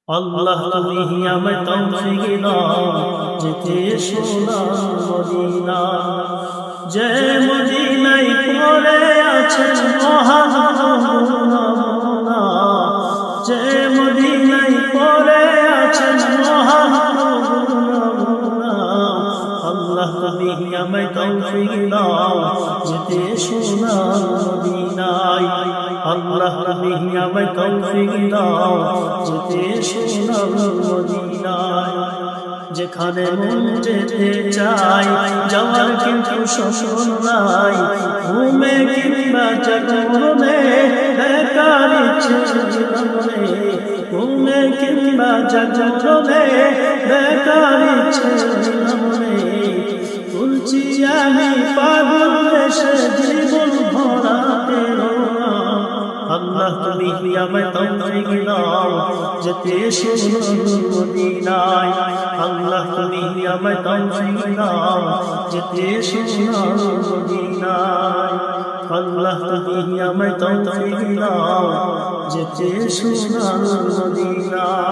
আল্লাহ তুমি আমায় তৌফিক দাও যেতে সোনার মদিনা, যে মদিনায় পড়ে আছে মহানমুনা, যে মদিনায় পড়ে আছে মহানমুনা। আল্লাহ তুমি আমায় তৌফিক দাও যেতে সোনার মদিনায়, আল্লাহ তুমি আমায় তৌফিক দাও যেতে সোনার মদিনায়। যেখানে মন যেতে চাই যাওয়ার কিন্তু সময় নাই, ঘুমে কিংবা জাগরণে দেখার ইচ্ছে মনে, ঘুমে কিংবা জাগরণে দেখার ইচ্ছে মনে। তুলছি আমি পাগল দেশে জীবন ভরাতে রোনা, আল্লাহ তুমি আমায় তৌফিক দাও যেতে সোনার মদিনায়, আল্লাহ তুমি আমায় তৌফিক দাও যেতে সোনার মদিনায়, আল্লাহ তুমি আমায় তৌফিক দাও যেতে সোনার মদিনায়।